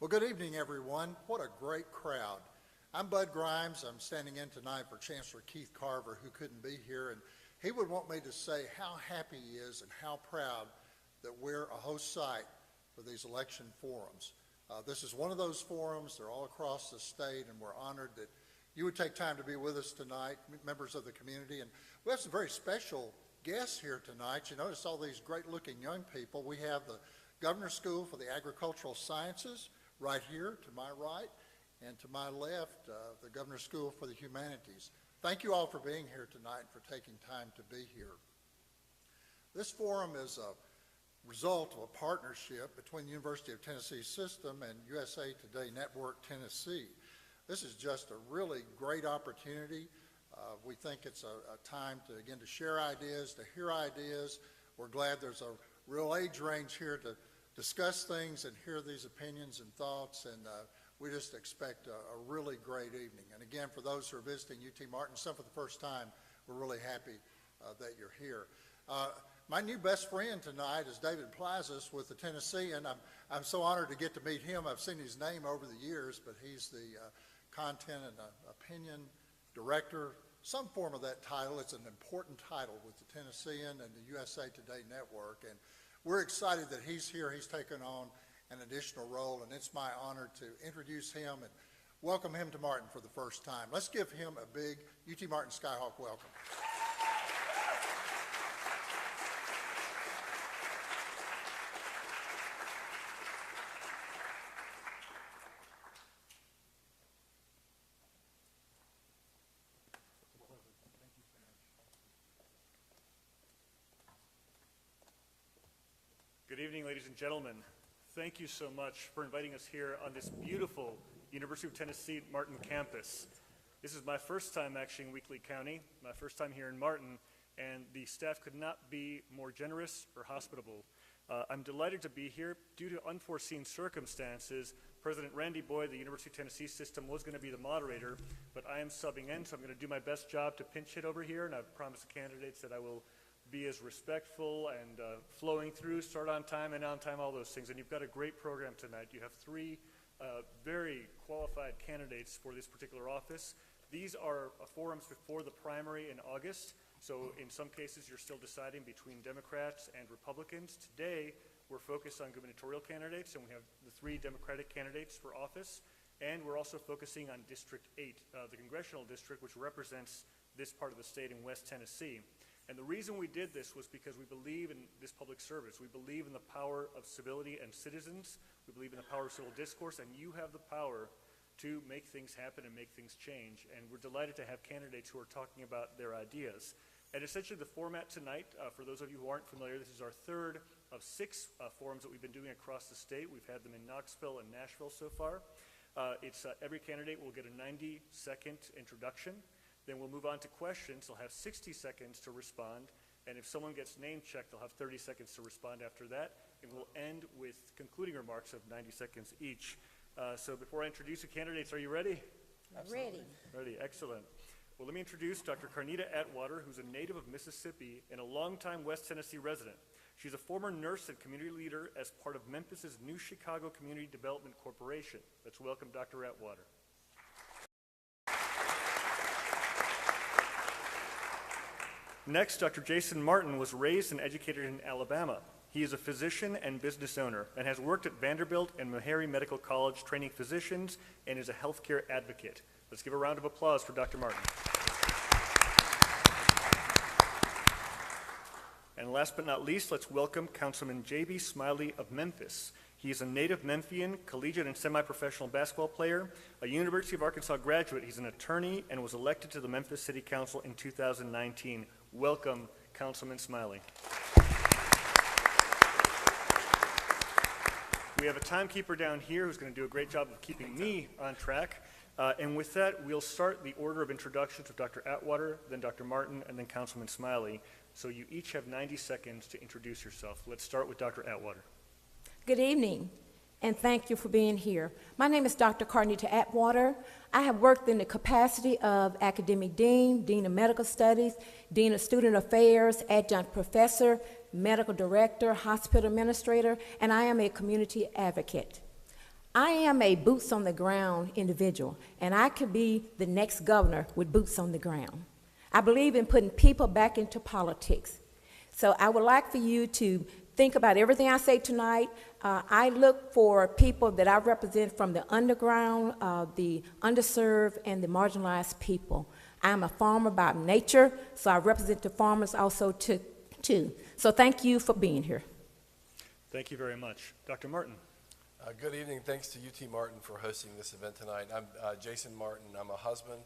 Well, good evening, everyone. What a great crowd. I'm Bud Grimes. I'm standing in tonight for Chancellor Keith Carver, who couldn't be here, and he would want me to say how happy he is and how proud that we're a host site for these election forums. This is one of those forums. They're all across the state, and we're honored that you would take time to be with us tonight, members of the community. And we have some very special guests here tonight. You notice all these great-looking young people. We have the Governor's School for the Agricultural Sciences right here to my right, and to my left, the Governor's School for the Humanities. Thank you all for being here tonight and for taking time to be here. This forum is a result of a partnership between the University of Tennessee System and USA Today Network Tennessee. This is just a really great opportunity. We think it's a time to, again, to share ideas, to hear ideas. We're glad there's a real age range here to discuss things and hear these opinions and thoughts, and we just expect a really great evening. And again, for those who are visiting UT Martin, some for the first time, we're really happy that you're here. My new best friend tonight is David Plazas with the Tennessean. I'm so honored to get to meet him. I've seen his name over the years, but he's the content and opinion director, some form of that title. It's an important title with the Tennessean and the USA Today Network, and we're excited that he's here. He's taken on an additional role, and it's my honor to introduce him and welcome him to Martin for the first time. Let's give him a big UT Martin Skyhawk welcome. Good evening, ladies and gentlemen. Thank you so much for inviting us here on this beautiful University of Tennessee Martin campus. This is my first time actually in Weakley County, my first time here in Martin, and the staff could not be more generous or hospitable. I'm delighted to be here. Due to unforeseen circumstances, President Randy Boyd, the University of Tennessee System, was going to be the moderator, but I am subbing in, so I'm going to do my best job to pinch hit over here, and I've promised the candidates that I will be as respectful and flowing through, start on time and on time, all those things. And you've got a great program tonight. You have three very qualified candidates for this particular office. These are forums before the primary in August, so in some cases you're still deciding between Democrats and Republicans. Today we're focused on gubernatorial candidates, and we have the three Democratic candidates for office, and we're also focusing on District 8, the congressional district, which represents this part of the state in West Tennessee. And the reason we did this was because we believe in this public service. We believe in the power of civility and citizens. We believe in the power of civil discourse, and you have the power to make things happen and make things change. And we're delighted to have candidates who are talking about their ideas. And essentially the format tonight, for those of you who aren't familiar, this is our third of 6 forums that we've been doing across the state. We've had them in Knoxville and Nashville so far. Every candidate will get a 90-second introduction. Then we'll move on to questions. They'll have 60 seconds to respond. And if someone gets name checked, they'll have 30 seconds to respond after that. And we'll end with concluding remarks of 90 seconds each. So before I introduce the candidates, are you ready? Ready. Ready, excellent. Well, let me introduce Dr. Carnita Atwater, who's a native of Mississippi and a longtime West Tennessee resident. She's a former nurse and community leader as part of Memphis's New Chicago Community Development Corporation. Let's welcome Dr. Atwater. Next, Dr. Jason Martin was raised and educated in Alabama. He is a physician and business owner and has worked at Vanderbilt and Meharry Medical College training physicians and is a healthcare advocate. Let's give a round of applause for Dr. Martin. And last but not least, let's welcome Councilman J.B. Smiley of Memphis. He is a native Memphian, collegiate and semi-professional basketball player, a University of Arkansas graduate. He's an attorney and was elected to the Memphis City Council in 2019. Welcome, Councilman Smiley. We have a timekeeper down here who's going to do a great job of keeping me on track. And with that, we'll start the order of introductions with Dr. Atwater, then Dr. Martin, and then Councilman Smiley. So you each have 90 seconds to introduce yourself. Let's start with Dr. Atwater. Good evening, and thank you for being here. My name is Dr. Carnita Atwater. I have worked in the capacity of academic dean, dean of medical studies, dean of student affairs, adjunct professor, medical director, hospital administrator, and I am a community advocate. I am a boots on the ground individual, and I could be the next governor with boots on the ground. I believe in putting people back into politics. So I would like for you to think about everything I say tonight. I look for people that I represent from the underground, the underserved, and the marginalized people. I'm a farmer by nature, so I represent the farmers also too. So thank you for being here. Thank you very much. Dr. Martin. Good evening. Thanks to UT Martin for hosting this event tonight. I'm Jason Martin. I'm a husband,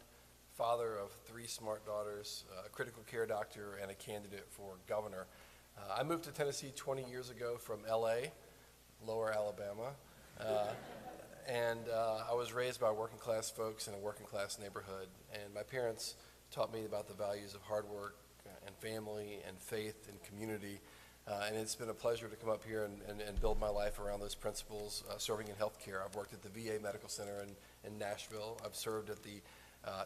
father of 3 smart daughters, a critical care doctor, and a candidate for governor. I moved to Tennessee 20 years ago from LA, Lower Alabama, and I was raised by working class folks in a working class neighborhood. And my parents taught me about the values of hard work and family and faith and community. And it's been a pleasure to come up here and build my life around those principles, serving in healthcare. I've worked at the VA Medical Center in Nashville. I've served at the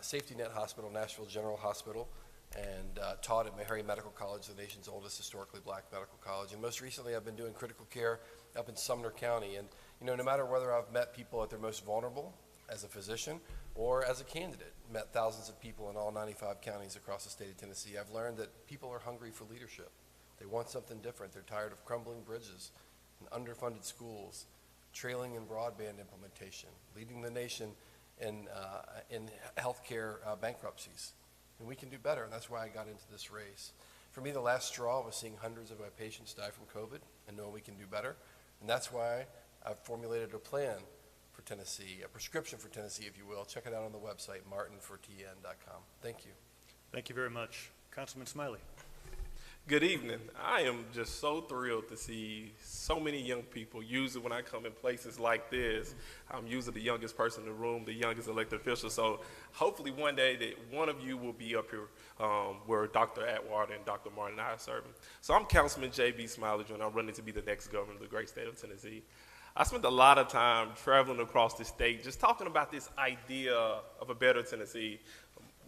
Safety Net Hospital, Nashville General Hospital, and taught at Meharry Medical College, the nation's oldest historically black medical college. And most recently, I've been doing critical care up in Sumner County. And no matter whether I've met people at their most vulnerable as a physician or as a candidate, met thousands of people in all 95 counties across the state of Tennessee, I've learned that people are hungry for leadership. They want something different. They're tired of crumbling bridges and underfunded schools, trailing in broadband implementation, leading the nation in healthcare bankruptcies. And we can do better, and that's why I got into this race. For me, the last straw was seeing hundreds of my patients die from COVID and knowing we can do better. And that's why I've formulated a plan for Tennessee, a prescription for Tennessee, if you will. Check it out on the website, martinfortn.com. Thank you. Thank you very much. Councilman Smiley. Good evening. I am just so thrilled to see so many young people. Usually when I come in places like this, I'm usually the youngest person in the room, the youngest elected official. So hopefully one day that one of you will be up here where Dr. Atwater and Dr. Martin and I are serving. So I'm Councilman J.B. Smiley, and I'm running to be the next governor of the great state of Tennessee. I spent a lot of time traveling across the state just talking about this idea of a better Tennessee.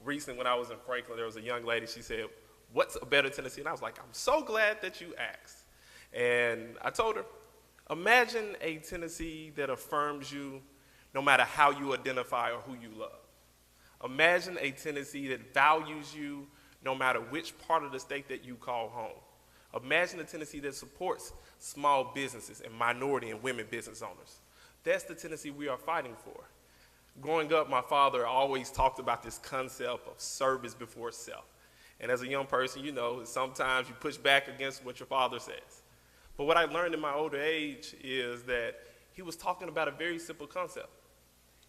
Recently when I was in Franklin, there was a young lady, she said, "What's a better Tennessee?" And I was like, "I'm so glad that you asked." And I told her, imagine a Tennessee that affirms you no matter how you identify or who you love. Imagine a Tennessee that values you no matter which part of the state that you call home. Imagine a Tennessee that supports small businesses and minority and women business owners. That's the Tennessee we are fighting for. Growing up, my father always talked about this concept of service before self. And as a young person, sometimes you push back against what your father says. But what I learned in my older age is that he was talking about a very simple concept.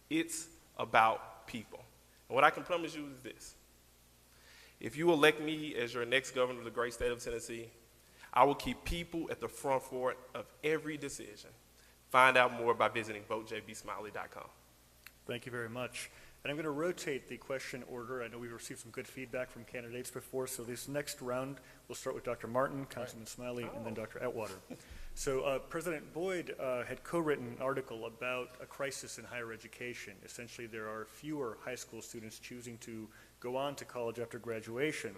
It's about people. And what I can promise you is this. If you elect me as your next governor of the great state of Tennessee, I will keep people at the front of every decision. Find out more by visiting votejbsmiley.com. Thank you very much. And I'm going to rotate the question order. I know we've received some good feedback from candidates before, so this next round, we'll start with Dr. Martin, Councilman Smiley, and then Dr. Atwater. So President Boyd had co-written an article about a crisis in higher education. Essentially, there are fewer high school students choosing to go on to college after graduation.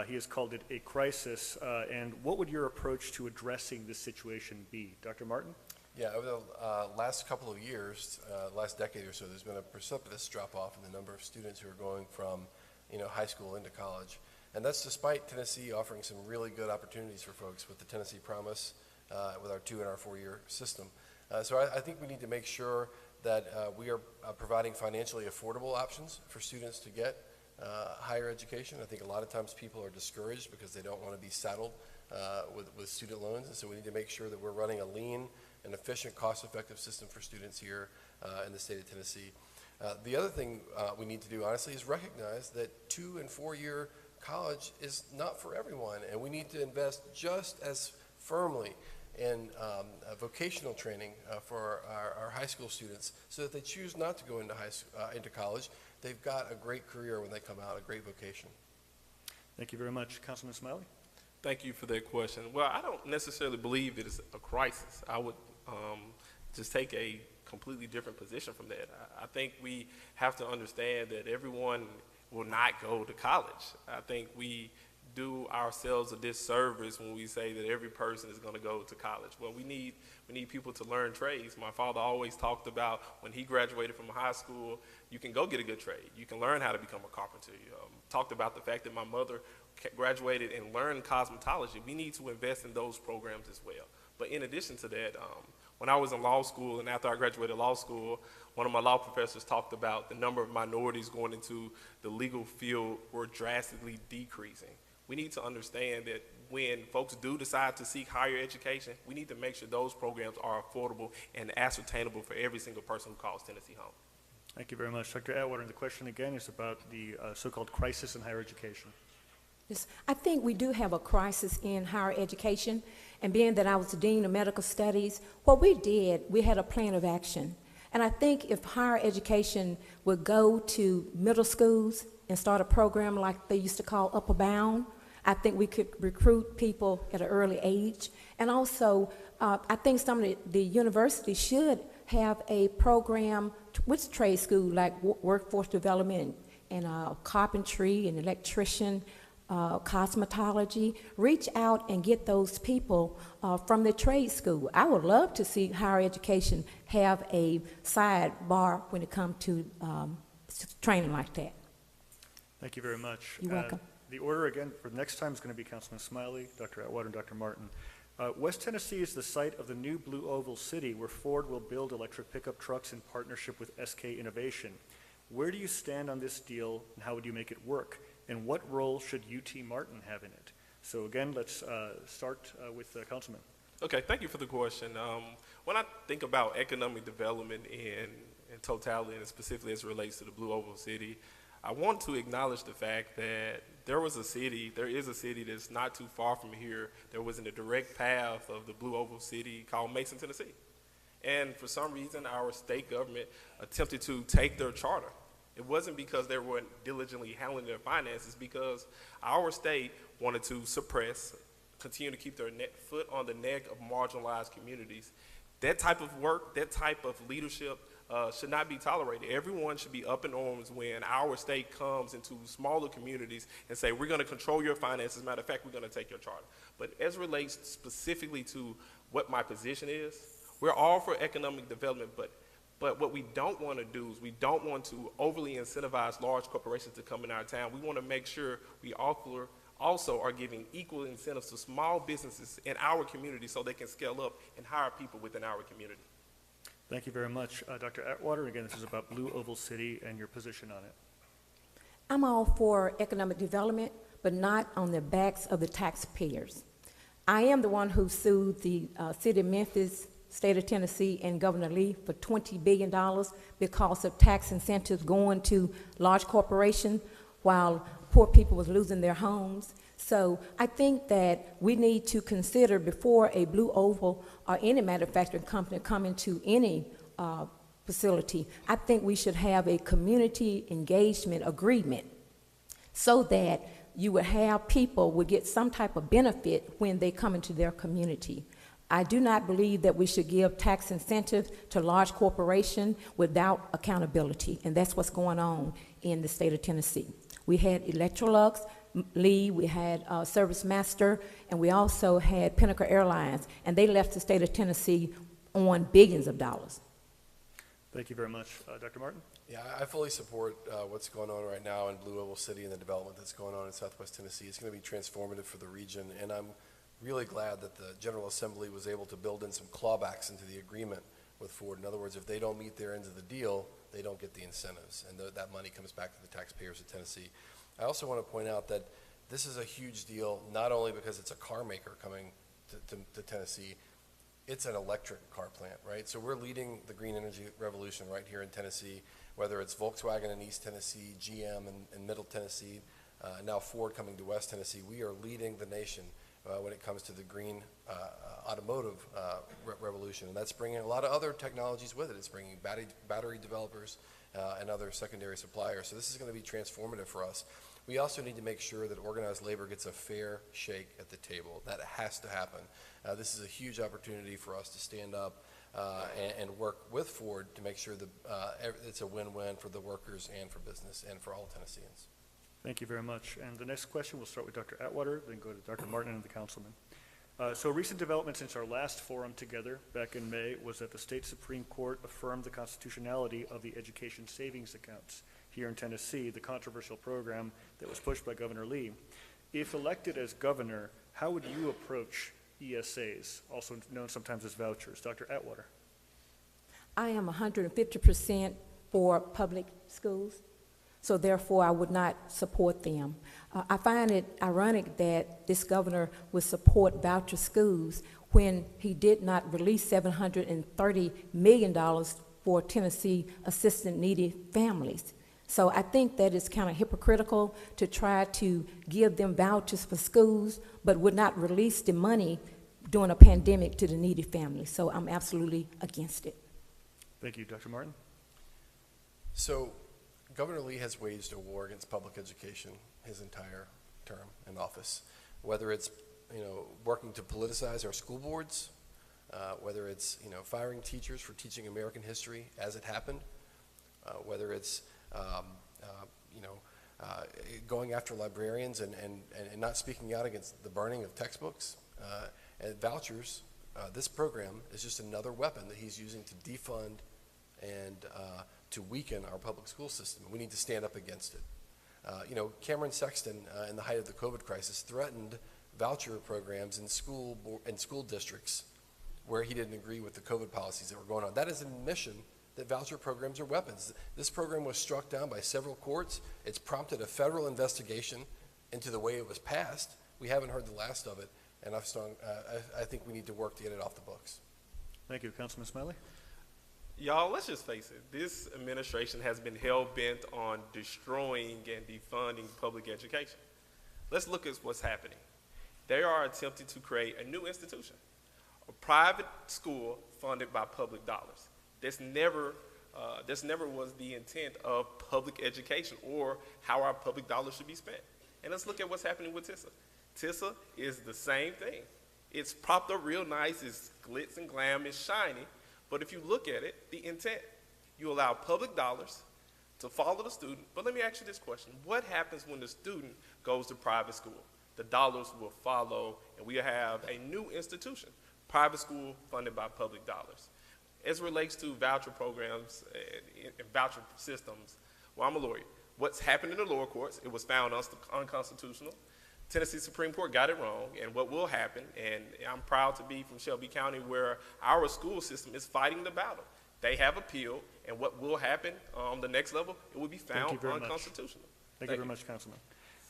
He has called it a crisis. And what would your approach to addressing this situation be? Dr. Martin? Yeah, over the last couple of years, last decade or so, there's been a precipitous drop-off in the number of students who are going from, high school into college. And that's despite Tennessee offering some really good opportunities for folks with the Tennessee Promise, with our 2- and our 4-year system. So I think we need to make sure that we are providing financially affordable options for students to get higher education. I think a lot of times people are discouraged because they don't want to be saddled with student loans. And so we need to make sure that we're running a lean, an efficient, cost-effective system for students here in the state of Tennessee. The other thing we need to do, honestly, is recognize that 2- and 4-year college is not for everyone, and we need to invest just as firmly in vocational training for our high school students so that they choose not to go into college. They've got a great career when they come out, a great vocation. Thank you very much. Councilman Smiley? Thank you for that question. Well, I don't necessarily believe it is a crisis. I would just take a completely different position from that. I think we have to understand that everyone will not go to college. I think we do ourselves a disservice when we say that every person is going to go to college. Well, we need people to learn trades. My father always talked about when he graduated from high school, you can go get a good trade. You can learn how to become a carpenter. Talked about the fact that my mother graduated and learned cosmetology. We need to invest in those programs as well. But in addition to that, when I was in law school and after I graduated law school, one of my law professors talked about the number of minorities going into the legal field were drastically decreasing. We need to understand that when folks do decide to seek higher education, we need to make sure those programs are affordable and ascertainable for every single person who calls Tennessee home. Thank you very much. Dr. Atwater, and the question again is about the so-called crisis in higher education. Yes, I think we do have a crisis in higher education, and being that I was the Dean of Medical Studies, what we did, we had a plan of action. And I think if higher education would go to middle schools and start a program like they used to call Upper Bound, I think we could recruit people at an early age. And also, I think some of the universities should have a program with trade school like workforce development and carpentry and electrician, cosmetology. Reach out and get those people from the trade school. I would love to see higher education have a sidebar when it comes to training like that. Thank you very much. You're welcome. The order again for the next time is going to be Councilman Smiley, Dr. Atwater, and Dr. Martin. West Tennessee is the site of the new Blue Oval City, where Ford will build electric pickup trucks in partnership with SK Innovation. Where do you stand on this deal, and how would you make it work? And what role should UT Martin have in it? So again, let's start with the Councilman. Okay, thank you for the question. When I think about economic development in totality, and specifically as it relates to the Blue Oval City, I want to acknowledge the fact that there is a city that's not too far from here that was in the direct path of the Blue Oval City called Mason, Tennessee. And for some reason, our state government attempted to take their charter. It wasn't because they weren't diligently handling their finances, because our state wanted to suppress, continue to keep their foot on the neck of marginalized communities. That type of work, that type of leadership should not be tolerated. Everyone should be up in arms when our state comes into smaller communities and say, we're going to control your finances. As a matter of fact, we're going to take your charter. But as it relates specifically to what my position is, we're all for economic development, but what we don't want to do is we don't want to overly incentivize large corporations to come in our town. We want to make sure we also are giving equal incentives to small businesses in our community so they can scale up and hire people within our community. Thank you very much. Dr. Atwater, again, this is about Blue Oval City and your position on it. I'm all for economic development, but not on the backs of the taxpayers. I am the one who sued the city of Memphis, state of Tennessee, and Governor Lee for $20 billion because of tax incentives going to large corporations while poor people was losing their homes. So I think that we need to consider before a Blue Oval or any manufacturing company come into any facility, I think we should have a community engagement agreement so that you would have people would get some type of benefit when they come into their community. I do not believe that we should give tax incentives to large corporations without accountability, and that's what's going on in the state of Tennessee. We had Electrolux, Lee, we had Service Master, and we also had Pinnacle Airlines, and they left the state of Tennessee on billions of dollars. Thank you very much. Dr. Martin? Yeah, I fully support what's going on right now in Blue Oval City and the development that's going on in Southwest Tennessee. It's going to be transformative for the region, and I'm really glad that the General Assembly was able to build in some clawbacks into the agreement with Ford. In other words, if they don't meet their end of the deal, they don't get the incentives, and that money comes back to the taxpayers of Tennessee. I also want to point out that this is a huge deal, not only because it's a car maker coming to Tennessee, it's an electric car plant, right? So we're leading the green energy revolution right here in Tennessee, whether it's Volkswagen in East Tennessee, GM in Middle Tennessee, now Ford coming to West Tennessee. We are leading the nation when it comes to the green automotive revolution, and that's bringing a lot of other technologies with it. It's bringing battery developers and other secondary suppliers. So this is going to be transformative for us. We also need to make sure that organized labor gets a fair shake at the table. That has to happen. This is a huge opportunity for us to stand up and work with Ford to make sure that it's a win-win for the workers and for business and for all Tennesseans. Thank you very much. And the next question, we'll start with Dr. Atwater, then go to Dr. Martin and the councilman. So a recent development since our last forum together back in May was that the state Supreme Court affirmed the constitutionality of the education savings accounts here in Tennessee, the controversial program that was pushed by Governor Lee. If elected as governor, how would you approach ESAs, also known sometimes as vouchers? Dr. Atwater. I am 150% for public schools, so therefore I would not support them. I find it ironic that this governor would support voucher schools when he did not release $730 million for Tennessee assistant needy families. So I think that it's kind of hypocritical to try to give them vouchers for schools, but would not release the money during a pandemic to the needy families. So I'm absolutely against it. Thank you, Dr. Martin. So Governor Lee has waged a war against public education his entire term in office, whether it's working to politicize our school boards, whether it's firing teachers for teaching American history as it happened, whether it's going after librarians and not speaking out against the burning of textbooks and vouchers. This program is just another weapon that he's using to defund and to weaken our public school system. We need to stand up against it. Cameron Sexton, in the height of the COVID crisis, threatened voucher programs in school districts where he didn't agree with the COVID policies that were going on. That is an admission that voucher programs are weapons. This program was struck down by several courts. It's prompted a federal investigation into the way it was passed. We haven't heard the last of it, and I think we need to work to get it off the books. Thank you, Councilman Smiley. Y'all, let's just face it. This administration has been hell-bent on destroying and defunding public education. Let's look at what's happening. They are attempting to create a new institution, a private school funded by public dollars. This never was the intent of public education or how our public dollars should be spent. And let's look at what's happening with TISA. TISA is the same thing. It's propped up real nice, it's glitz and glam, it's shiny, but if you look at it, the intent, you allow public dollars to follow the student. But let me ask you this question. What happens when the student goes to private school? The dollars will follow, and we have a new institution, private school funded by public dollars. As it relates to voucher programs and voucher systems, well, I'm a lawyer. What's happened in the lower courts, it was found unconstitutional. Tennessee Supreme Court got it wrong, and what will happen, and I'm proud to be from Shelby County where our school system is fighting the battle. They have appealed, and what will happen on the next level, it will be found unconstitutional. Thank you very much, Councilman.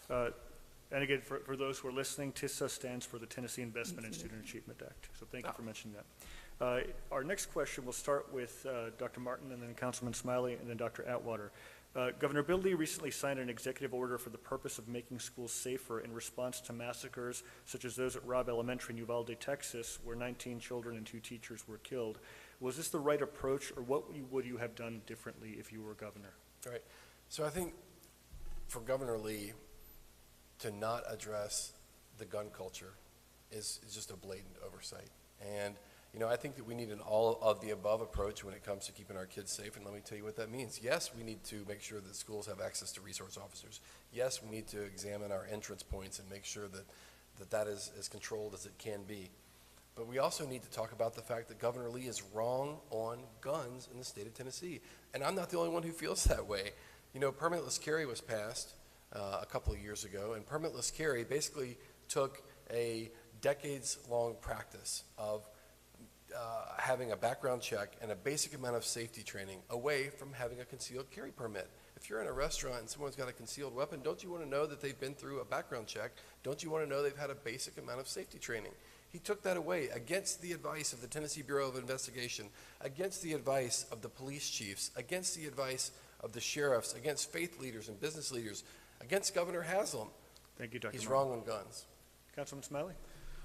And again, for those who are listening, TISA stands for the Tennessee Investment and Student Achievement Act. So thank you for mentioning that. Our next question will start with Dr. Martin and then Councilman Smiley and then Dr. Atwater. Governor Bill Lee recently signed an executive order for the purpose of making schools safer in response to massacres such as those at Robb Elementary in Uvalde, Texas, where 19 children and 2 teachers were killed. Was this the right approach, or what would you have done differently if you were governor? All right. So I think for Governor Lee to not address the gun culture is just a blatant oversight. And I think that we need an all-of-the-above approach when it comes to keeping our kids safe, and let me tell you what that means. Yes, we need to make sure that schools have access to resource officers. Yes, we need to examine our entrance points and make sure that is as controlled as it can be. But we also need to talk about the fact that Governor Lee is wrong on guns in the state of Tennessee. And I'm not the only one who feels that way. Permitless carry was passed a couple of years ago, and permitless carry basically took a decades-long practice of having a background check and a basic amount of safety training away from having a concealed carry permit. If you're in a restaurant and someone's got a concealed weapon, don't you want to know that they've been through a background check? Don't you want to know they've had a basic amount of safety training? He took that away against the advice of the Tennessee Bureau of Investigation, against the advice of the police chiefs, against the advice of the sheriffs, against faith leaders and business leaders, against Governor Haslam. Thank you, Dr. He's Martin. wrong on guns. Councilman Smiley?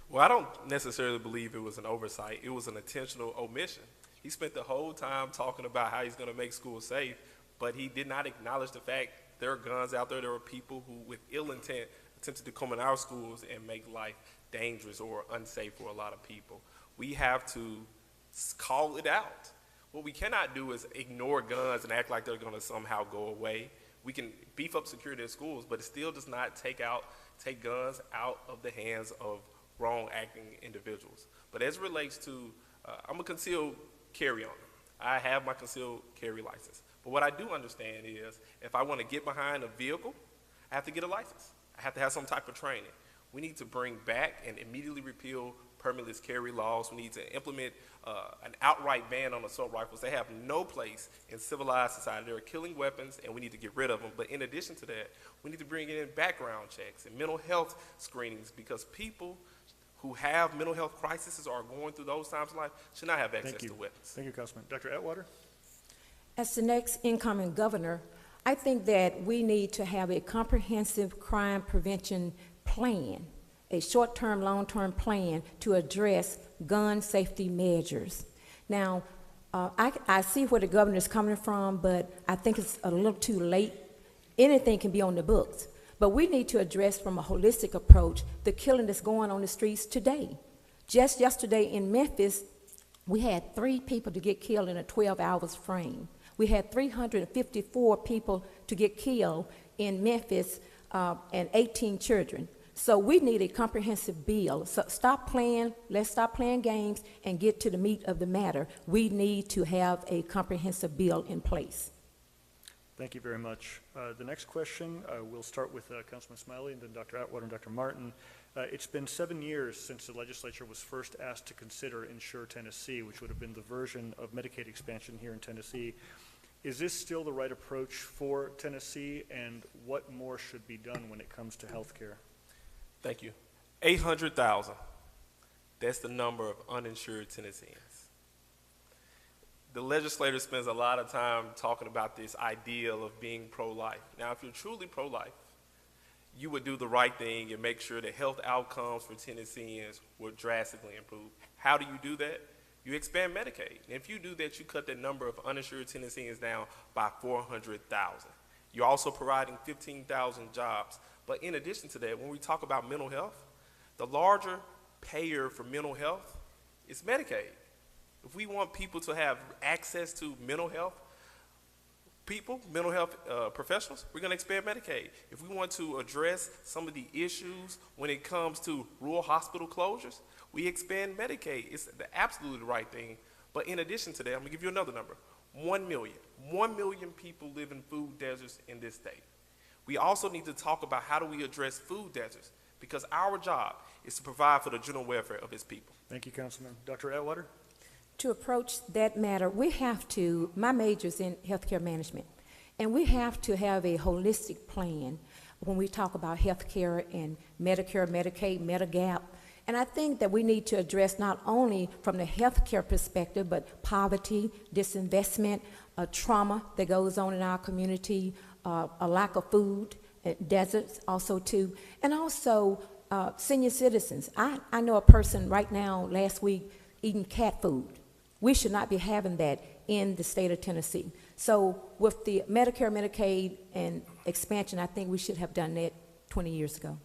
Well, I don't necessarily believe it was an oversight. It was an intentional omission. He spent the whole time talking about how he's going to make schools safe, but he did not acknowledge the fact there are guns out there. There are people who, with ill intent, attempted to come in our schools and make life dangerous or unsafe for a lot of people. We have to call it out. What we cannot do is ignore guns and act like they're going to somehow go away. We can beef up security at schools, but it still does not take guns out of the hands of wrong-acting individuals. But as it relates to, I'm a concealed carry owner. I have my concealed carry license. But what I do understand is if I want to get behind a vehicle, I have to get a license. I have to have some type of training. We need to bring back and immediately repeal permitless carry laws. We need to implement an outright ban on assault rifles. They have no place in civilized society. They're killing weapons, and we need to get rid of them. But in addition to that, we need to bring in background checks and mental health screenings, because people who have mental health crises or are going through those times in life should not have access to weapons. Thank you, Councilman. Dr. Atwater? As the next incoming governor, I think that we need to have a comprehensive crime prevention plan, a short-term, long-term plan to address gun safety measures. Now, I see where the governor is coming from, but I think it's a little too late. Anything can be on the books, but we need to address from a holistic approach the killing that's going on the streets today. Just yesterday in Memphis, we had 3 people to get killed in a 12 hours frame. We had 354 people to get killed in Memphis and 18 children. So we need a comprehensive bill. So let's stop playing games and get to the meat of the matter. We need to have a comprehensive bill in place. Thank you very much. The next question, we'll start with Councilman Smiley and then Dr. Atwater and Dr. Martin. It's been 7 years since the legislature was first asked to consider Insure Tennessee, which would have been the version of Medicaid expansion here in Tennessee. Is this still the right approach for Tennessee, and what more should be done when it comes to health care? Thank you. 800,000. That's the number of uninsured Tennesseans. The legislator spends a lot of time talking about this ideal of being pro-life. Now, if you're truly pro-life, you would do the right thing and make sure that health outcomes for Tennesseans would drastically improve. How do you do that? You expand Medicaid. And if you do that, you cut the number of uninsured Tennesseans down by 400,000. You're also providing 15,000 jobs. But in addition to that, when we talk about mental health, the larger payer for mental health is Medicaid. If we want people to have access to mental health professionals, we're going to expand Medicaid. If we want to address some of the issues when it comes to rural hospital closures, we expand Medicaid. It's the absolutely right thing. But in addition to that, I'm going to give you another number. 1 million. 1 million people live in food deserts in this state. We also need to talk about how do we address food deserts, because our job is to provide for the general welfare of its people. Thank you, Councilman. Dr. Atwater? To approach that matter, we have to, my major's in healthcare management, and we have to have a holistic plan when we talk about healthcare and Medicare, Medicaid, Medigap. And I think that we need to address not only from the healthcare perspective, but poverty, disinvestment, trauma that goes on in our community, a lack of food, deserts also too, and also senior citizens. I know a person right now, last week, eating cat food. We should not be having that in the state of Tennessee. So with the Medicare, Medicaid, and expansion, I think we should have done that 20 years ago.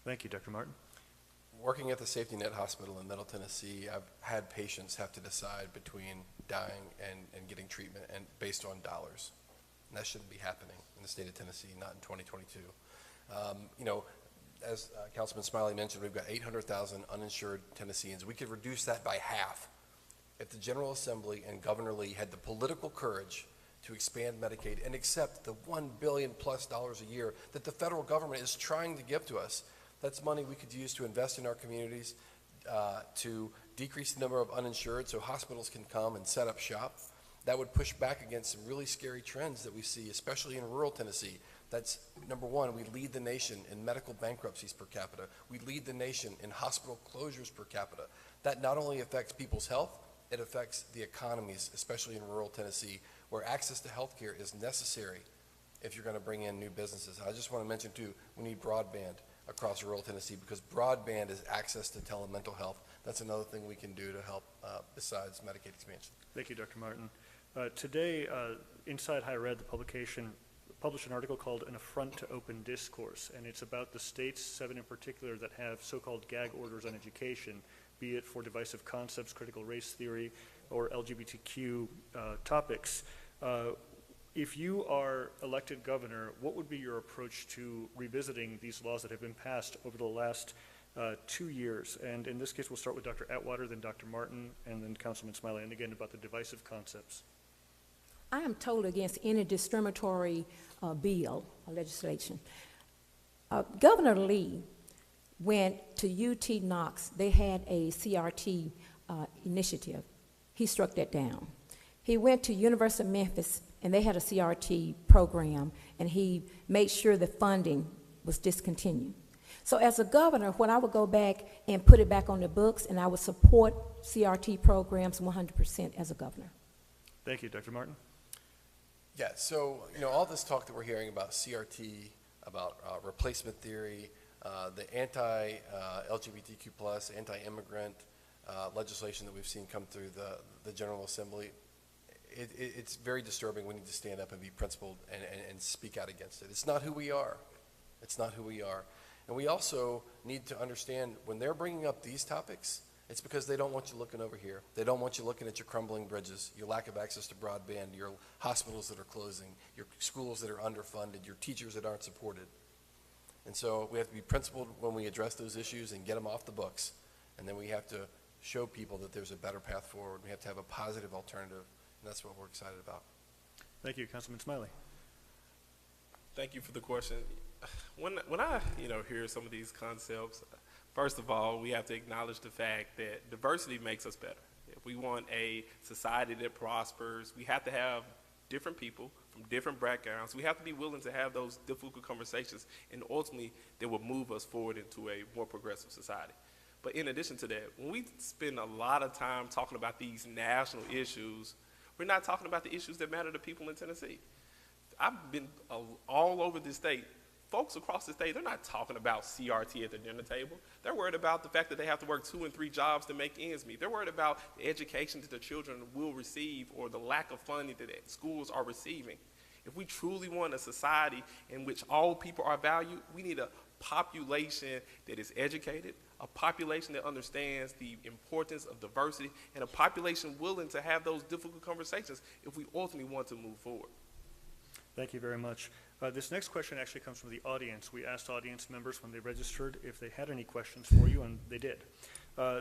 Thank you, Dr. Martin. Working at the Safety Net Hospital in Middle Tennessee, I've had patients have to decide between dying and getting treatment and based on dollars. And that shouldn't be happening in the state of Tennessee, not in 2022. As Councilman Smiley mentioned, we've got 800,000 uninsured Tennesseans. We could reduce that by half if the General Assembly and Governor Lee had the political courage to expand Medicaid and accept the $1 billion+ a year that the federal government is trying to give to us. That's money we could use to invest in our communities, to decrease the number of uninsured so hospitals can come and set up shop. That would push back against some really scary trends that we see, especially in rural Tennessee. That's number one, we lead the nation in medical bankruptcies per capita. We lead the nation in hospital closures per capita. That not only affects people's health, it affects the economies, especially in rural Tennessee, where access to health care is necessary if you're going to bring in new businesses. I just want to mention, too, we need broadband across rural Tennessee, because broadband is access to telemental health. That's another thing we can do to help besides Medicaid expansion. Thank you, Dr. Martin. Today, Inside Higher Ed, the publication, published an article called An Affront to Open Discourse, and it's about the states, 7 in particular, that have so-called gag orders on education, be it for divisive concepts, critical race theory, or LGBTQ topics. If you are elected governor, what would be your approach to revisiting these laws that have been passed over the last 2 years? And in this case, we'll start with Dr. Atwater, then Dr. Martin, and then Councilman Smiley, and again about the divisive concepts. I am totally against any discriminatory bill or legislation. Governor Lee went to UT Knox. They had a CRT initiative. He struck that down. He went to University of Memphis, and they had a CRT program, and he made sure the funding was discontinued. So as a governor, when I would go back and put it back on the books, and I would support CRT programs 100% as a governor. Thank you, Dr. Martin. Yeah, so, all this talk that we're hearing about CRT, about replacement theory, the anti-LGBTQ plus, anti-immigrant legislation that we've seen come through the General Assembly, it's very disturbing. We need to stand up and be principled and speak out against it. It's not who we are. It's not who we are. And we also need to understand when they're bringing up these topics, it's because they don't want you looking over here. They don't want you looking at your crumbling bridges, your lack of access to broadband, your hospitals that are closing, your schools that are underfunded, your teachers that aren't supported. And so we have to be principled when we address those issues and get them off the books. And then we have to show people that there's a better path forward. We have to have a positive alternative. And that's what we're excited about. Thank you, Councilman Smiley. Thank you for the question. When I hear some of these concepts, first of all, we have to acknowledge the fact that diversity makes us better. If we want a society that prospers, we have to have different people from different backgrounds. We have to be willing to have those difficult conversations, and ultimately, they will move us forward into a more progressive society. But in addition to that, when we spend a lot of time talking about these national issues, we're not talking about the issues that matter to people in Tennessee. I've been all over the state. Folks across the state, they're not talking about CRT at the dinner table. They're worried about the fact that they have to work 2 and 3 jobs to make ends meet. They're worried about the education that their children will receive or the lack of funding that schools are receiving. If we truly want a society in which all people are valued, we need a population that is educated, a population that understands the importance of diversity, and a population willing to have those difficult conversations if we ultimately want to move forward. Thank you very much. This next question actually comes from the audience. We asked audience members when they registered if they had any questions for you, and they did.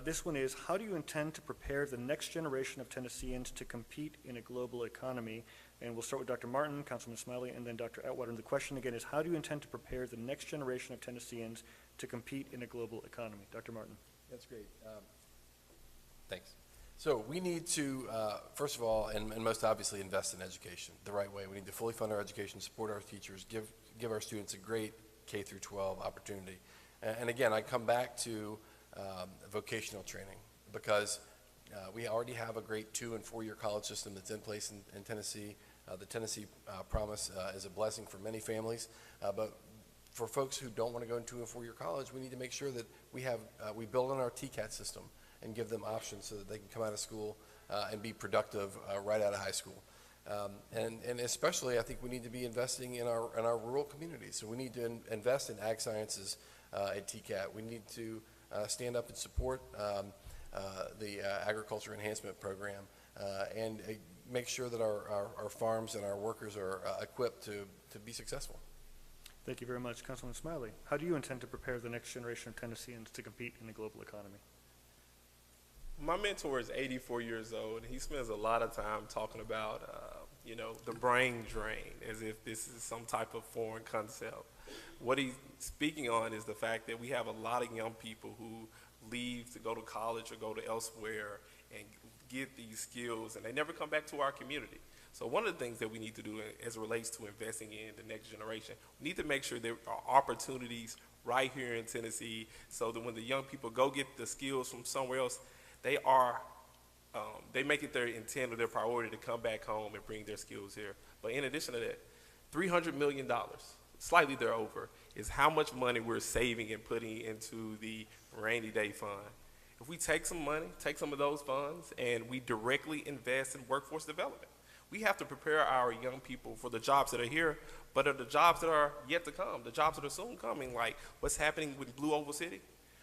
This one is, how do you intend to prepare the next generation of Tennesseans to compete in a global economy? And we'll start with Dr. Martin, Councilman Smiley, and then Dr. Atwater. And the question again is, how do you intend to prepare the next generation of Tennesseans to compete in a global economy? Dr. Martin. That's great. Thanks. So we need to, first of all, and most obviously, invest in education the right way. We need to fully fund our education, support our teachers, give our students a great K through 12 opportunity. And again, I come back to vocational training because we already have a great 2- and 4-year college system that's in place in Tennessee. The Tennessee Promise is a blessing for many families, but for folks who don't want to go into 2- and 4-year college, we need to make sure that we build on our TCAT system and give them options so that they can come out of school and be productive right out of high school. And especially, I think we need to be investing in our rural communities. So we need to invest in ag sciences at TCAT. We need to stand up and support the Agriculture Enhancement Program and make sure that our farms and our workers are equipped to be successful. Thank you very much. Councilman Smiley, how do you intend to prepare the next generation of Tennesseans to compete in the global economy? My mentor is 84 years old, and he spends a lot of time talking about, the brain drain, as if this is some type of foreign concept. What he's speaking on is the fact that we have a lot of young people who leave to go to college or go to elsewhere and get these skills, and they never come back to our community. So one of the things that we need to do as it relates to investing in the next generation, we need to make sure there are opportunities right here in Tennessee so that when the young people go get the skills from somewhere else, they make it their intent or their priority to come back home and bring their skills here. But in addition to that, $300 million, slightly thereover, is how much money we're saving and putting into the rainy day fund. If we take some money, take some of those funds, and we directly invest in workforce development, we have to prepare our young people for the jobs that are here, but are the jobs that are yet to come, the jobs that are soon coming, like what's happening with Blue Oval City.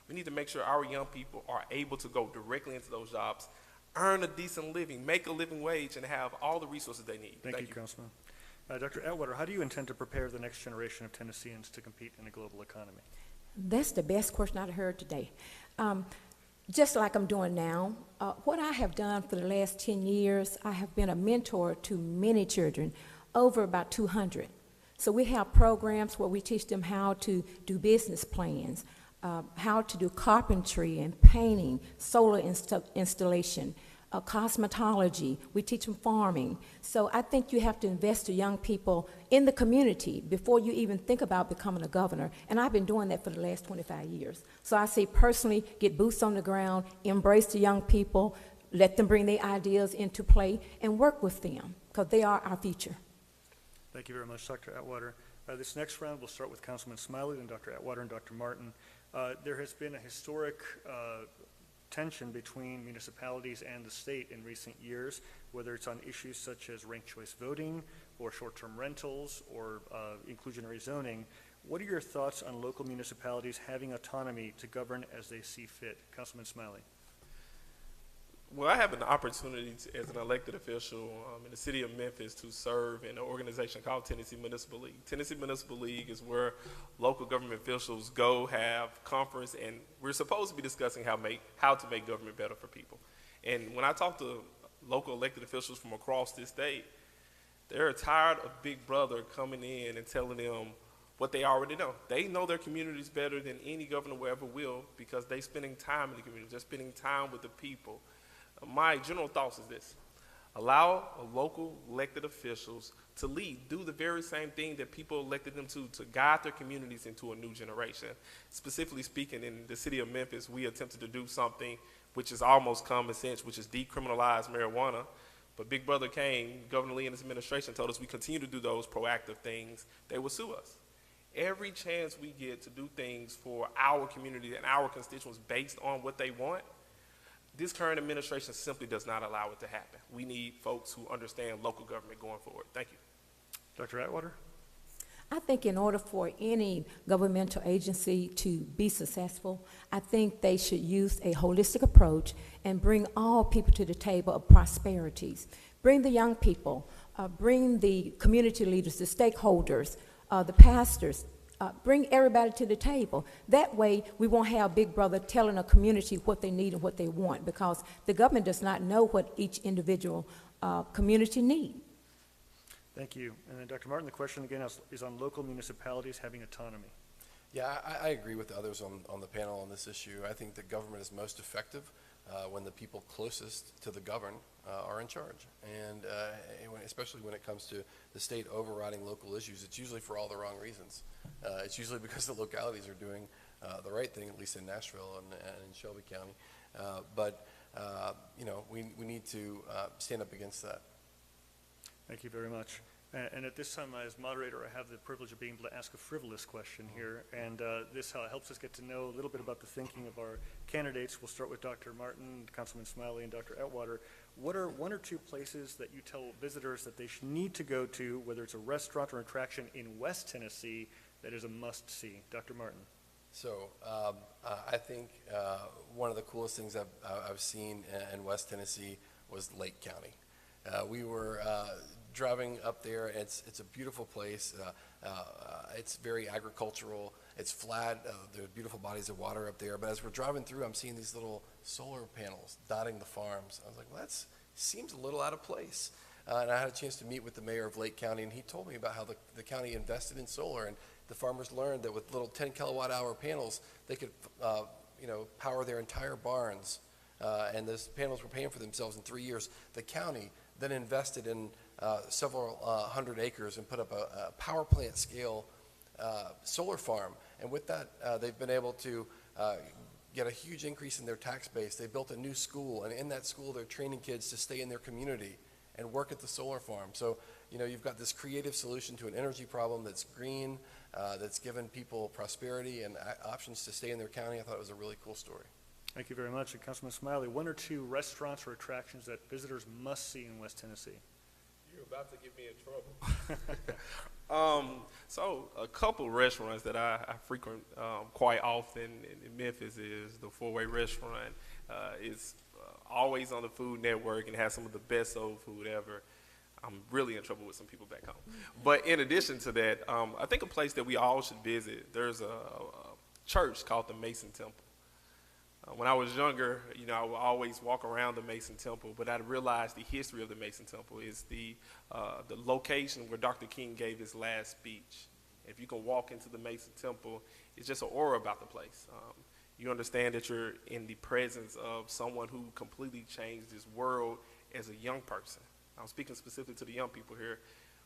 We need to make sure our young people are able to go directly into those jobs, earn a decent living, make a living wage, and have all the resources they need. Thank you, Councilman. Dr. Atwater, how do you intend to prepare the next generation of Tennesseans to compete in a global economy? That's the best question I've heard today. Just like I'm doing now, what I have done for the last 10 years, I have been a mentor to many children, over about 200. So we have programs where we teach them how to do business plans, how to do carpentry and painting, solar installation, cosmetology. We teach them farming. So I think you have to invest in young people in the community before you even think about becoming a governor. And I've been doing that for the last 25 years. So I say personally, get boots on the ground, embrace the young people, let them bring their ideas into play, and work with them, because they are our future. Thank you very much, Dr. Atwater. This next round, we'll start with Councilman Smiley, then Dr. Atwater and Dr. Martin. There has been a historic tension between municipalities and the state in recent years, whether it's on issues such as ranked choice voting or short-term rentals or inclusionary zoning. What are your thoughts on local municipalities having autonomy to govern as they see fit? Councilman Smiley. Well, I have an opportunity as an elected official in the city of Memphis to serve in an organization called Tennessee Municipal League. Tennessee Municipal League is where local government officials go have conference, and we're supposed to be discussing how to make government better for people. And when I talk to local elected officials from across this state, they're tired of Big Brother coming in and telling them what they already know. They know their communities better than any governor will ever will, because they're spending time in the community. They're spending time with the people. My general thoughts is this: allow local elected officials to lead, do the very same thing that people elected them to guide their communities into a new generation. Specifically speaking, in the city of Memphis, we attempted to do something which is almost common sense, which is decriminalize marijuana. But Big Brother came, Governor Lee and his administration told us we continue to do those proactive things, they will sue us. Every chance we get to do things for our community and our constituents based on what they want, this current administration simply does not allow it to happen. We need folks who understand local government going forward. Thank you. Dr. Atwater? I think in order for any governmental agency to be successful, I think they should use a holistic approach and bring all people to the table of prosperities. Bring the young people, bring the community leaders, the stakeholders, the pastors, bring everybody to the table. That way, we won't have Big Brother telling a community what they need and what they want, because the government does not know what each individual community needs. Thank you. And then Dr. Martin, the question again is on local municipalities having autonomy. Yeah, I agree with the others on the panel on this issue. I think that government is most effective when the people closest to the governed are in charge. And especially when it comes to the state overriding local issues, it's usually for all the wrong reasons. It's usually because the localities are doing the right thing, at least in Nashville and in Shelby County. We need to stand up against that. Thank you very much. And at this time, as moderator, I have the privilege of being able to ask a frivolous question here, and this helps us get to know a little bit about the thinking of our candidates. We'll start with Dr. Martin, Councilman Smiley, and Dr. Atwater. What are one or two places that you tell visitors that they need to go to, whether it's a restaurant or attraction in West Tennessee, that is a must-see? Dr. Martin. So I think one of the coolest things I've seen in West Tennessee was Lake County. We were driving up there. It's a beautiful place. It's very agricultural. It's flat. There's beautiful bodies of water up there. But as we're driving through, I'm seeing these little solar panels dotting the farms. I was like, well, that seems a little out of place. And I had a chance to meet with the mayor of Lake County, and he told me about how the county invested in solar, and the farmers learned that with little 10 kilowatt hour panels, they could power their entire barns. And those panels were paying for themselves in 3 years. The county then invested in several hundred acres and put up a power plant scale solar farm. And with that, they've been able to get a huge increase in their tax base. They built a new school, and in that school, they're training kids to stay in their community and work at the solar farm. So, you've got this creative solution to an energy problem that's green, that's given people prosperity and options to stay in their county. I thought it was a really cool story. Thank you very much. And Councilman Smiley, one or two restaurants or attractions that visitors must see in West Tennessee? You're about to get me in trouble. So a couple restaurants that I frequent quite often in Memphis is the Four-Way Restaurant. It's always on the Food Network and has some of the best soul food ever. I'm really in trouble with some people back home. But in addition to that, I think a place that we all should visit, there's a church called the Mason Temple. When I was younger, I would always walk around the Mason Temple, but I realized the history of the Mason Temple is the location where Dr. King gave his last speech. If you can walk into the Mason Temple, it's just an aura about the place. You understand that you're in the presence of someone who completely changed this world as a young person. I'm speaking specifically to the young people here.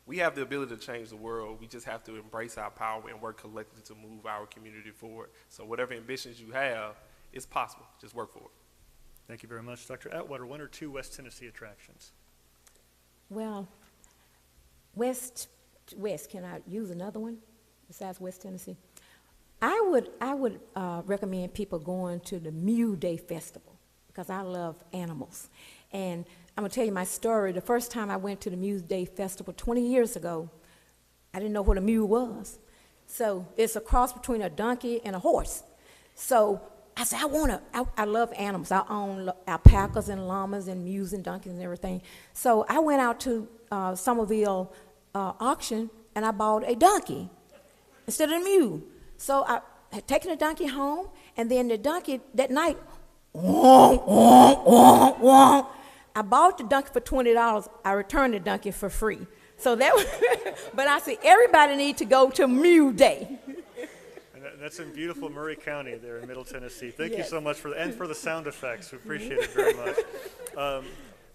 We have the ability to change the world. We just have to embrace our power and work collectively to move our community forward. So whatever ambitions you have, it's possible. Just work for it. Thank you very much. Dr. Atwater, 1 or 2 West Tennessee attractions? Well, West, can I use another one besides West Tennessee? I would recommend people going to the Mule Day Festival because I love animals. And I'm going to tell you my story. The first time I went to the Mule Day Festival 20 years ago, I didn't know what a mule was. So it's a cross between a donkey and a horse. So I said, I love animals. I own alpacas and llamas and mules and donkeys and everything. So I went out to Somerville auction and I bought a donkey instead of a mule. So I had taken the donkey home, and then the donkey that night, I bought the donkey for $20. I returned the donkey for free. So that was, but I said, everybody needs to go to Mule Day. And that's in beautiful Murray County there in Middle Tennessee. Thank you so much for and for the sound effects. We appreciate it very much.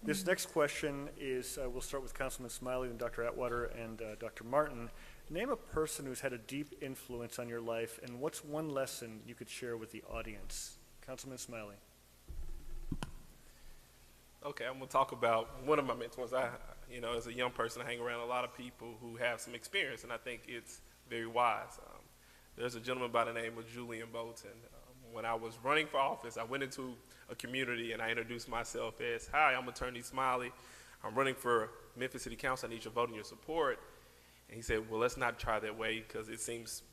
This next question is, we'll start with Councilman Smiley and Dr. Atwater and Dr. Martin. Name a person who's had a deep influence on your life, and what's one lesson you could share with the audience? Councilman Smiley. Okay, I'm going to talk about one of my mentors. As a young person, I hang around a lot of people who have some experience, and I think it's very wise. There's a gentleman by the name of Julian Bolton. When I was running for office, I went into a community and I introduced myself as, "Hi, I'm Attorney Smiley. I'm running for Memphis City Council. I need your vote and your support." And he said, "Well, let's not try that way because it seems to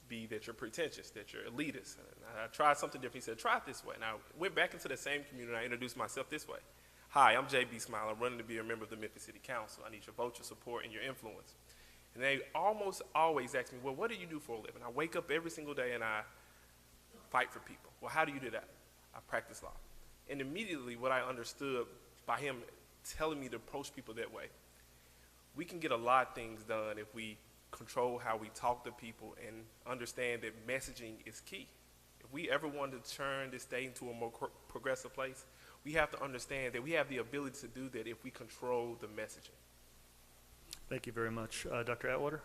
be that you're pretentious, that you're elitist." And I tried something different. He said, "Try it this way." And I went back into the same community and I introduced myself this way. "Hi, I'm J.B. Smiley. I'm running to be a member of the Memphis City Council. I need your vote, your support, and your influence." And they almost always ask me, "Well, what do you do for a living?" I wake up every single day and I fight for people. "Well, how do you do that?" "I practice law." And immediately what I understood by him telling me to approach people that way, we can get a lot of things done if we control how we talk to people and understand that messaging is key. If we ever want to turn this state into a more progressive place, we have to understand that we have the ability to do that if we control the messaging. Thank you very much. Dr. Atwater?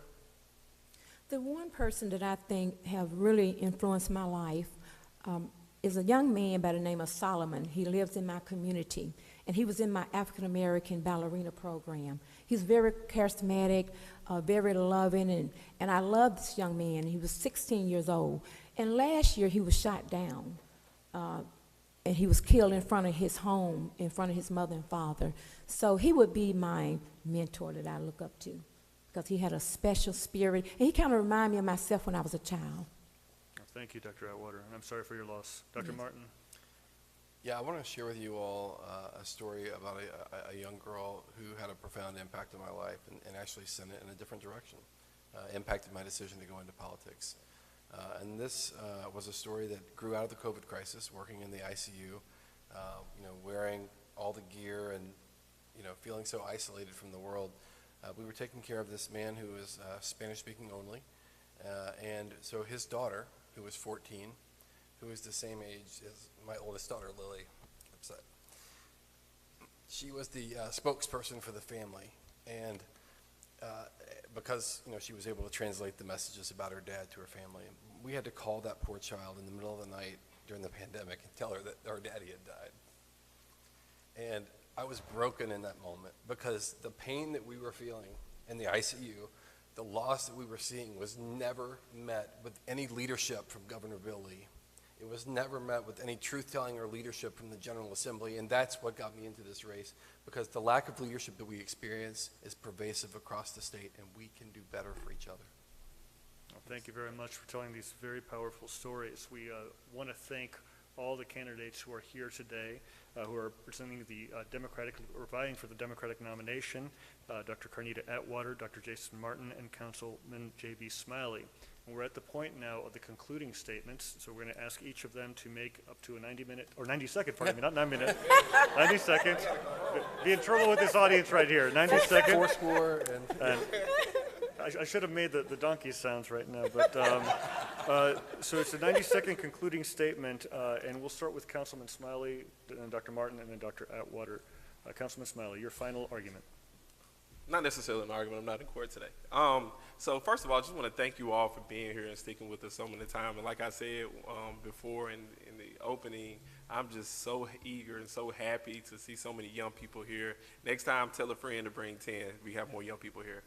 The one person that I think have really influenced my life is a young man by the name of Solomon. He lives in my community, and he was in my African-American ballerina program. He's very charismatic, very loving, and I love this young man. He was 16 years old, and last year he was shot down, and he was killed in front of his home, in front of his mother and father. So he would be my mentor that I look up to, because he had a special spirit, and he kind of reminded me of myself when I was a child. Thank you, Dr. Atwater, and I'm sorry for your loss. Dr. Martin? Yeah, I want to share with you all a story about a young girl who had a profound impact on my life and actually sent it in a different direction, impacted my decision to go into politics. And this was a story that grew out of the COVID crisis, working in the ICU, wearing all the gear and, feeling so isolated from the world. We were taking care of this man who was Spanish-speaking only, and so his daughter, who was 14, who was the same age as my oldest daughter, Lily, upset. She was the spokesperson for the family, and because she was able to translate the messages about her dad to her family, we had to call that poor child in the middle of the night during the pandemic and tell her that her daddy had died. And I was broken in that moment because the pain that we were feeling in the ICU, the loss that we were seeing, was never met with any leadership from Governor Bill Lee. It was never met with any truth-telling or leadership from the General Assembly, and that's what got me into this race, because the lack of leadership that we experience is pervasive across the state, and we can do better for each other. Well, thank you very much for telling these very powerful stories. We want to thank all the candidates who are here today. who are presenting the Democratic, or vying for the Democratic nomination, Dr. Carnita Atwater, Dr. Jason Martin, and Councilman J.B. Smiley. And we're at the point now of the concluding statements, so we're going to ask each of them to make up to a 90-minute, or 90-second, pardon me, not 9 minutes, 90 seconds. Be in trouble with this audience right here. 90 seconds. Fourscore and I should have made the donkey sounds right now, but so it's a 90-second concluding statement, and we'll start with Councilman Smiley, then Dr. Martin, and then Dr. Atwater. Councilman Smiley, your final argument. Not necessarily an argument. I'm not in court today. So first of all, I just want to thank you all for being here and sticking with us so many times. And like I said before in the opening, I'm just so eager and so happy to see so many young people here. Next time, tell a friend to bring 10. We have more young people here.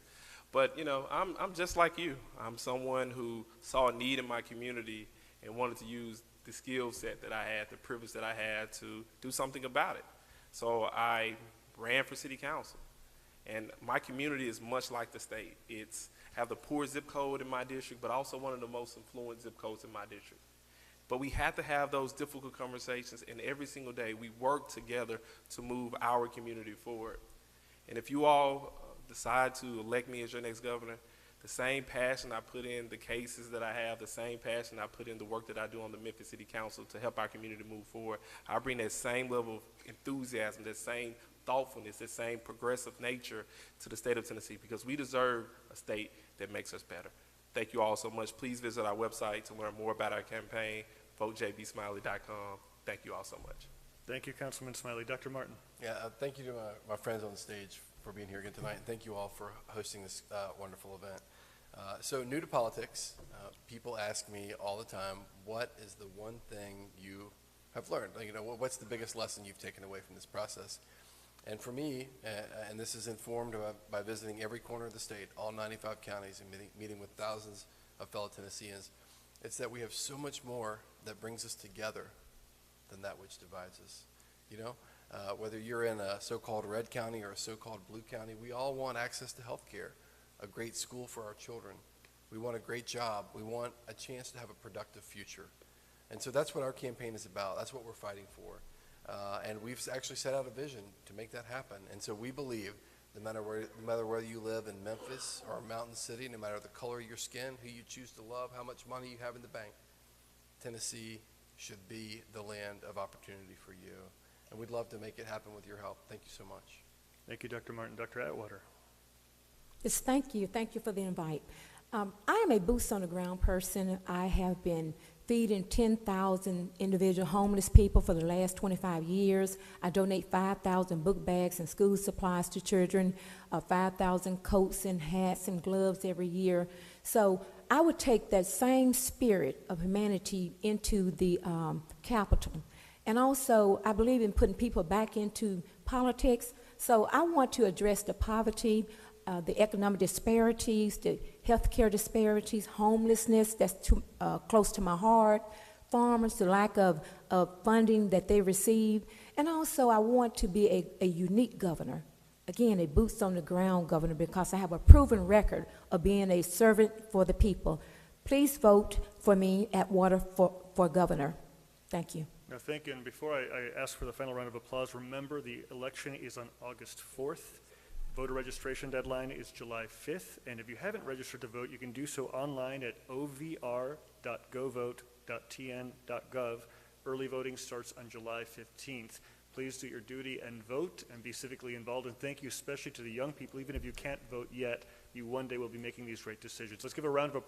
But, you know, I'm just like you. I'm someone who saw a need in my community and wanted to use the skill set that I had, the privilege that I had to do something about it. So I ran for city council. And my community is much like the state. It's have the poor zip code in my district, but also one of the most affluent zip codes in my district. But we have to have those difficult conversations, and every single day we work together to move our community forward. And if you all decide to elect me as your next governor, the same passion I put in the cases that I have, the same passion I put in the work that I do on the Memphis City Council to help our community move forward, I bring that same level of enthusiasm, that same thoughtfulness, that same progressive nature to the state of Tennessee, because we deserve a state that makes us better. Thank you all so much. Please visit our website to learn more about our campaign, votejbsmiley.com. Thank you all so much. Thank you, Councilman Smiley. Dr. Martin. yeah, thank you to my friends on the stage for being here again tonight, and thank you all for hosting this wonderful event. So new to politics, people ask me all the time, what is the one thing you have learned? Like, you know, what's the biggest lesson you've taken away from this process? And for me, and this is informed by visiting every corner of the state, all 95 counties, and meeting with thousands of fellow Tennesseans, it's that we have so much more that brings us together than that which divides us. You know, whether you're in a so-called red county or a so-called blue county, we all want access to health care, a great school for our children. We want a great job. We want a chance to have a productive future. And so that's what our campaign is about. That's what we're fighting for. And we've actually set out a vision to make that happen. And so we believe no matter whether you live in Memphis or Mountain City, no matter the color of your skin, who you choose to love, how much money you have in the bank, Tennessee should be the land of opportunity for you. And we'd love to make it happen with your help. Thank you so much. Thank you, Dr. Martin. Dr. Atwater. Yes, thank you. Thank you for the invite. I am a boots-on-the-ground person. I have been feeding 10,000 individual homeless people for the last 25 years. I donate 5,000 book bags and school supplies to children, 5,000 coats and hats and gloves every year. So I would take that same spirit of humanity into the Capitol. And also, I believe in putting people back into politics. So I want to address the poverty, the economic disparities, the healthcare disparities, homelessness, that's too close to my heart, farmers, the lack of funding that they receive. And also, I want to be a unique governor. Again, a boots-on-the-ground governor, because I have a proven record of being a servant for the people. Please vote for me, Atwater, for governor. Thank you. No, thank you. And before I ask for the final round of applause, remember the election is on August 4th. Voter registration deadline is July 5th. And if you haven't registered to vote, you can do so online at ovr.govote.tn.gov. Early voting starts on July 15th. Please do your duty and vote and be civically involved. And thank you especially to the young people. Even if you can't vote yet, you one day will be making these great decisions. Let's give a round of applause